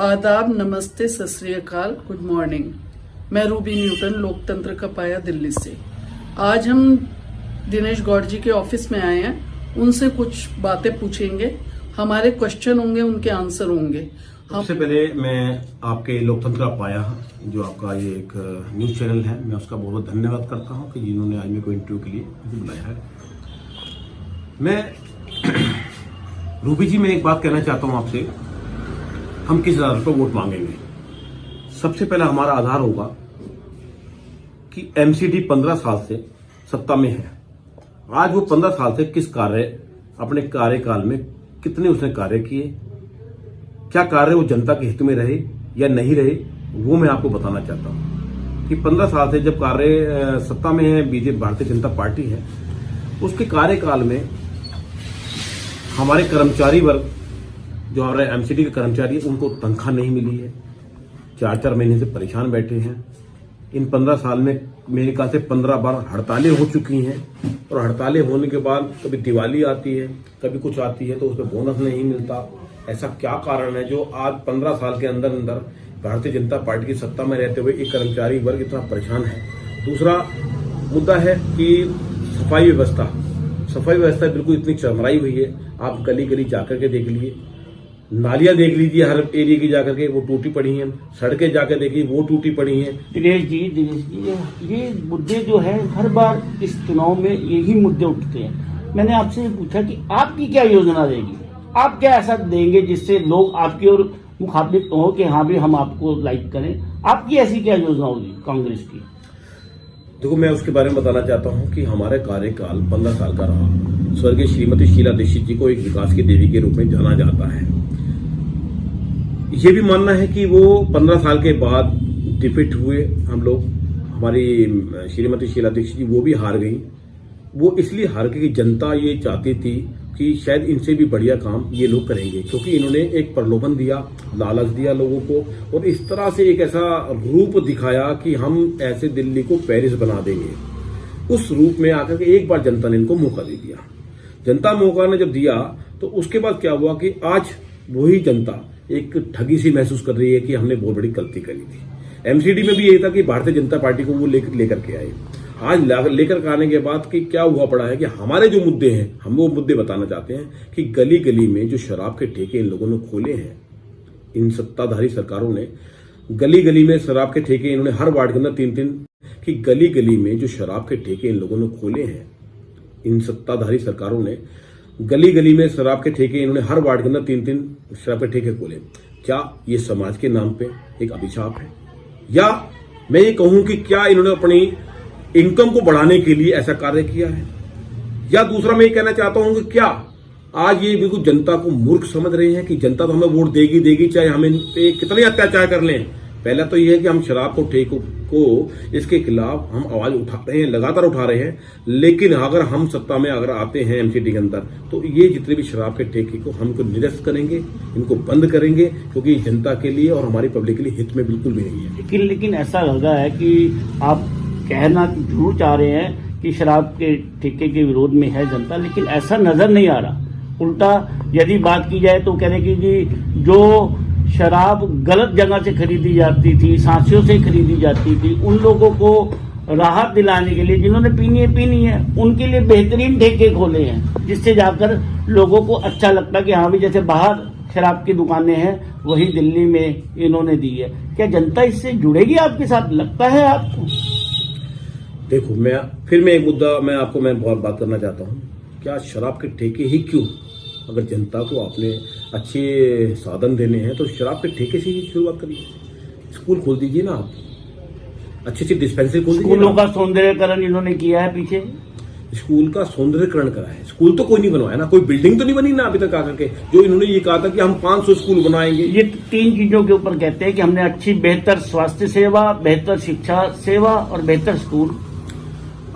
आदाब, नमस्ते, सत श्री अकाल, गुड मॉर्निंग। मैं रूबी न्यूटन, लोकतंत्र का पाया, दिल्ली से। आज हम दिनेश गौड़ जी के ऑफिस में आए हैं। उनसे कुछ बातें पूछेंगे, हमारे क्वेश्चन होंगे, उनके आंसर होंगे। सबसे पहले मैं आपके लोकतंत्र का पाया, जो आपका ये एक न्यूज चैनल है, मैं उसका बहुत बहुत धन्यवाद करता हूं कि जिन्होंने आज मेरे को इंटरव्यू के लिए बुलाया है। मैं रूबी जी, मैं एक बात कहना चाहता हूं आपसे, हम किस आधार पर वोट मांगेंगे। सबसे पहला हमारा आधार होगा कि एमसीडी 15 साल से सत्ता में है। आज वो 15 साल से किस कार्य, अपने कार्यकाल में कितने उसने कार्य किए, क्या कार्य वो जनता के हित में रहे या नहीं रहे, वो मैं आपको बताना चाहता हूं कि 15 साल से जब कार्य सत्ता में है, बीजेपी भारतीय जनता पार्टी है, उसके कार्यकाल में हमारे कर्मचारी वर्ग, जो हमारे एमसीडी के कर्मचारी है, उनको तनख्वाह नहीं मिली है। 4-4 महीने से परेशान बैठे हैं। इन 15 साल में मेरे ख्याल से 15 बार हड़तालें हो चुकी हैं, और हड़तालें होने के बाद कभी दिवाली आती है, कभी कुछ आती है, तो उसमें बोनस नहीं मिलता। ऐसा क्या कारण है जो आज 15 साल के अंदर अंदर भारतीय जनता पार्टी की सत्ता में रहते हुए एक कर्मचारी वर्ग इतना परेशान है। दूसरा मुद्दा है कि सफाई व्यवस्था बिल्कुल इतनी चरमराई हुई है। आप गली गली जाकर के देख लीजिए, नालियां देख लीजिए, हर एरिया की जाकर के वो टूटी पड़ी हैं। सड़कें जाकर देखिए, वो टूटी पड़ी हैं। दिनेश जी, ये मुद्दे जो है हर बार इस चुनाव में यही मुद्दे उठते हैं। मैंने आपसे पूछा कि आपकी क्या योजना रहेगी, आप क्या ऐसा देंगे जिससे लोग आपकी ओर मुखातिब हो कि हाँ भी हम आपको लाइक करें। आपकी ऐसी क्या योजना होगी कांग्रेस की? देखो, मैं उसके बारे में बताना चाहता हूं कि हमारे कार्यकाल 15 साल का रहा। स्वर्गीय श्रीमती शीला दीक्षित जी को एक विकास की देवी के रूप में जाना जाता है। ये भी मानना है कि वो 15 साल के बाद डिफीट हुए हम लोग। हमारी श्रीमती शीला दीक्षित जी वो भी हार गई। वो इसलिए हार गई कि जनता ये चाहती थी कि शायद इनसे भी बढ़िया काम ये लोग करेंगे, क्योंकि इन्होंने एक प्रलोभन दिया, लालच दिया लोगों को, और इस तरह से एक ऐसा रूप दिखाया कि हम ऐसे दिल्ली को पेरिस बना देंगे। उस रूप में आकर के एक बार जनता ने इनको मौका दे दिया। जनता मौका ने जब दिया तो उसके बाद क्या हुआ कि आज वही जनता एक ठगी सी महसूस कर रही है कि हमने बहुत बड़ी गलती करी थी। एमसीडी में भी यही था कि भारतीय जनता पार्टी को वो लेकर के आए। आज लेकर आने के बाद कि क्या हुआ पड़ा है कि हमारे जो मुद्दे हैं, हम वो मुद्दे बताना चाहते हैं कि गली गली में जो शराब के ठेके इन लोगों ने खोले हैं, इन सत्ताधारी सरकारों ने गली गली में शराब के ठेके, इन्होंने हर वार्ड के अंदर 3-3 कि गली गली में जो शराब के ठेके इन लोगों ने खोले हैं, इन सत्ताधारी सरकारों ने गली गली में शराब के ठेके, इन्होंने हर वार्ड के अंदर 3-3 शराब के ठेके खोले। क्या ये समाज के नाम पे एक अभिशाप है, या मैं ये कहूं कि क्या इन्होंने अपनी इनकम को बढ़ाने के लिए ऐसा कार्य किया है? या दूसरा मैं ये कहना चाहता हूं कि क्या आज ये बिल्कुल जनता को मूर्ख समझ रहे हैं कि जनता तो हमें वोट देगी चाहे हम इन पे कितने अत्याचार कर लें। पहला तो ये है कि हम शराब को ठेकों को इसके खिलाफ हम आवाज उठा रहे हैं, लगातार उठा रहे हैं। लेकिन अगर हम सत्ता में अगर आते हैं एमसीडी के अंदर, तो ये जितने भी शराब के ठेके को हमको निरस्त करेंगे, इनको बंद करेंगे, क्योंकि जनता के लिए और हमारी पब्लिक के लिए हित में बिल्कुल भी नहीं है। लेकिन ऐसा लग रहा है कि आप कहना जरूर चाह रहे हैं कि शराब के ठेके के विरोध में है जनता, लेकिन ऐसा नजर नहीं आ रहा। उल्टा यदि बात की जाए तो कह रहे कि जी जो शराब गलत जगह से खरीदी जाती थी, सांसियों से खरीदी जाती थी, उन लोगों को राहत दिलाने के लिए, जिन्होंने पीनी है उनके लिए बेहतरीन ठेके खोले हैं, जिससे जाकर लोगों को अच्छा लगता है कि हाँ भी जैसे बाहर शराब की दुकानें हैं वही दिल्ली में इन्होंने दी है। क्या जनता इससे जुड़ेगी आपके साथ, लगता है आपको? देखो, मैं एक मुद्दा मैं बहुत बात करना चाहता हूं। क्या शराब के ठेके ही क्यों? अगर जनता को आपने अच्छे साधन देने हैं तो शराब के ठेके से ही शुरुआत करिए। स्कूल खोल दीजिए ना, आप अच्छी डिस्पेंसरी खोल दीजिए। स्कूलों का सौंदर्यकरण इन्होंने किया है, पीछे स्कूल का सौंदर्यकरण करा है। स्कूल तो कोई नहीं बनवाया ना, कोई बिल्डिंग तो नहीं बनी ना अभी तक आकर के। जो इन्होंने ये कहा था कि हम 500 स्कूल बनाएंगे, ये 3 चीजों के ऊपर कहते हैं कि हमने अच्छी बेहतर स्वास्थ्य सेवा, बेहतर शिक्षा सेवा और बेहतर स्कूल।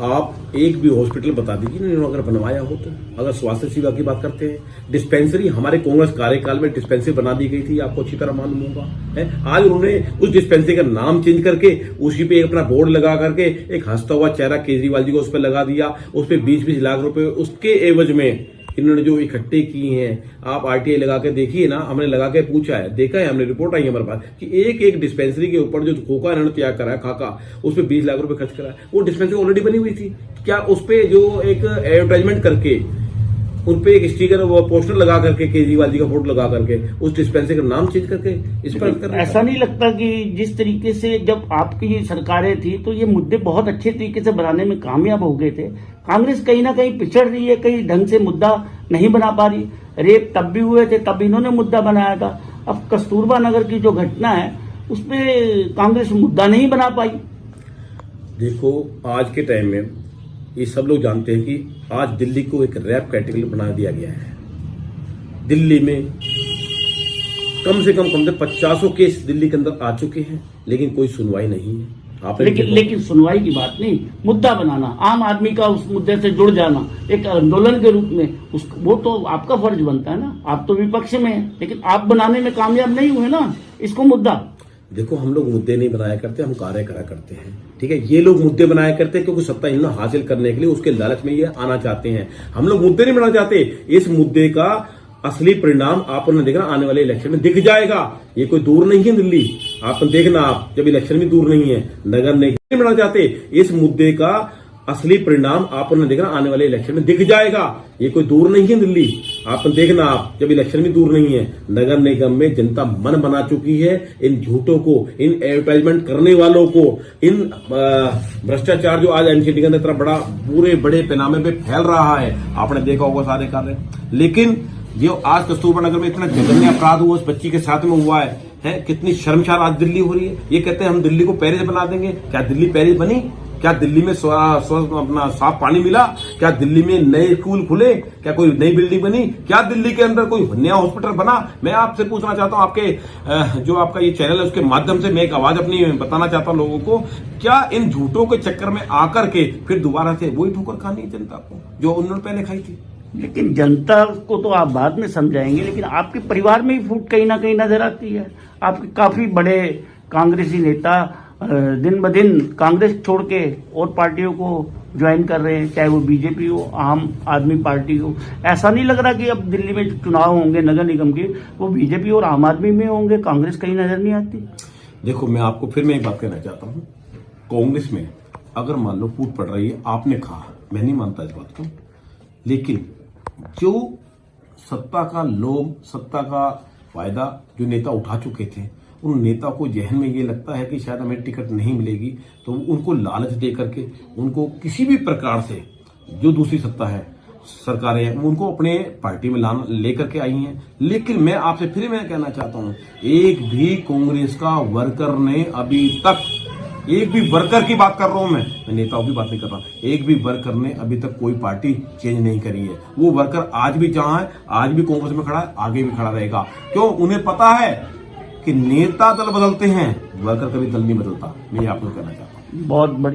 आप एक भी हॉस्पिटल बता दीजिए इन्होंने अगर बनवाया हो तो। अगर स्वास्थ्य सेवा की बात करते हैं, डिस्पेंसरी हमारे कांग्रेस कार्यकाल में डिस्पेंसरी बना दी गई थी, आपको अच्छी तरह मालूम होगा है। आज उन्होंने उस डिस्पेंसरी का नाम चेंज करके उसी पे अपना बोर्ड लगा करके एक हंसता हुआ चेहरा केजरीवाल जी को उस पर लगा दिया। उस पर 20-20 लाख रुपए उसके एवज में इन्होंने जो इकट्ठे किए हैं, आप आरटीआई लगा के देखिए ना, हमने लगा के पूछा है, देखा है, हमने रिपोर्ट आई है हमारे पास कि एक एक डिस्पेंसरी के ऊपर जो खोखा इन्होंने तैयार करा है, खाका, उस पर 20 लाख रुपए खर्च करा है। वो डिस्पेंसरी ऑलरेडी बनी हुई थी, क्या उस पर जो एक एडवर्टाइजमेंट करके उन पे एक स्टिकर वो पोस्टर लगा करके केजरीवाल जी का फोटो लगा करके उस डिस्पेंसरी का नाम चेंज करके इस पर ऐसा नहीं लगता कि जिस तरीके से जब आपकी ये सरकारें थी तो ये मुद्दे बहुत अच्छे तरीके से बनाने में कामयाब हो गए थे? कांग्रेस कहीं ना कहीं पिछड़ रही है, कहीं ढंग से मुद्दा नहीं बना पा रही। रेप तब भी हुए थे, तब इन्होंने मुद्दा बनाया था। अब कस्तूरबा नगर की जो घटना है उसमें कांग्रेस मुद्दा नहीं बना पाई। देखो, आज के टाइम में ये सब लोग जानते हैं कि आज दिल्ली को एक रैप कैटेगरी बना दिया गया है। दिल्ली में कम से कम 50 केस दिल्ली के अंदर आ चुके हैं, लेकिन कोई सुनवाई नहीं है। आपने लेकिन सुनवाई की बात नहीं, मुद्दा बनाना, आम आदमी का उस मुद्दे से जुड़ जाना एक आंदोलन के रूप में, वो तो आपका फर्ज बनता है ना। आप तो विपक्ष में हैं, लेकिन आप बनाने में कामयाब नहीं हुए ना इसको मुद्दा। देखो, हम लोग मुद्दे नहीं बनाया करते, हम कार्य करा करते हैं, ठीक है। ये लोग मुद्दे बनाया करते हैं क्योंकि सत्ता इन्हें हासिल करने के लिए उसके लालच में ये आना चाहते हैं। हम लोग मुद्दे नहीं बनाना चाहते। इस मुद्दे का असली परिणाम आपने देखना आने वाले इलेक्शन में दिख जाएगा। ये कोई दूर नहीं है दिल्ली, आपने देखना, आप जब इलेक्शन भी दूर नहीं है, नगर नहीं बनाना चाहते। इस मुद्दे का असली परिणाम आपने देखना आने वाले इलेक्शन में दिख जाएगा। ये कोई दूर नहीं है दिल्ली, आपने देखना, आप जब इलेक्शन भी दूर नहीं है, नगर निगम में जनता मन बना चुकी है। इन झूठों को, इन एडवर्टाइजमेंट करने वालों को, इन भ्रष्टाचार जो आज एमसीडी के अंदर इतना बड़ा पूरे बड़े पैमाने पे फैल रहा है, आपने देखा होगा सारे कार्य। लेकिन जो आज कस्तूरबा नगर में इतना जघन्य अपराध हुआ उस बच्ची के साथ में हुआ है, कितनी शर्मशार आज दिल्ली हो रही है। ये कहते हैं हम दिल्ली को पेरिस बना देंगे। क्या दिल्ली पेरिस बनी? क्या दिल्ली में अपना साफ पानी मिला? क्या दिल्ली में नए स्कूल खुले? क्या कोई नई बिल्डिंग बनी? क्या दिल्ली के अंदर कोई नया हॉस्पिटल बना? मैं आपसे पूछना चाहता हूं, आपके जो आपका ये चैनल है उसके माध्यम से मैं एक आवाज अपनी बताना चाहता हूं लोगों को, क्या इन झूठों के चक्कर में आकर के फिर दोबारा से वही ठोकर खानी है जनता को जो उन्होंने पहले खाई थी? लेकिन जनता को तो आप बाद में समझाएंगे, लेकिन आपके परिवार में ही फूट कहीं ना कहीं नजर आती है। आपके काफी बड़े कांग्रेसी नेता दिन ब दिन कांग्रेस छोड़ के और पार्टियों को ज्वाइन कर रहे हैं, चाहे वो बीजेपी हो, आम आदमी पार्टी हो। ऐसा नहीं लग रहा कि अब दिल्ली में जो चुनाव होंगे नगर निगम के, वो बीजेपी और आम आदमी में होंगे, कांग्रेस कहीं नजर नहीं आती। देखो, मैं आपको फिर मैं एक बात कहना चाहता हूँ, कांग्रेस में अगर मान लो फूट पड़ रही है, आपने कहा, मैं नहीं मानता इस बात को, लेकिन जो सत्ता का लोभ, सत्ता का फायदा जो नेता उठा चुके थे, उन नेता को जहन में ये लगता है कि शायद हमें टिकट नहीं मिलेगी, तो उनको लालच दे करके उनको किसी भी प्रकार से जो दूसरी सत्ता है, सरकारें हैं, उनको अपने पार्टी में लेकर के आई हैं। लेकिन मैं आपसे फिर मैं कहना चाहता हूं, एक भी कांग्रेस का वर्कर ने अभी तक, एक भी वर्कर की बात कर रहा हूं मैं नेताओं की बात नहीं कर रहा, एक भी वर्कर ने अभी तक कोई पार्टी चेंज नहीं करी है। वो वर्कर आज भी जहां है, आज भी कांग्रेस में खड़ा है, आगे भी खड़ा रहेगा। क्यों? उन्हें पता है कि नेता दल बदलते हैं, वर्कर कभी दल नहीं बदलता। मैं आपको कहना चाहता हूं। बहुत बड़ी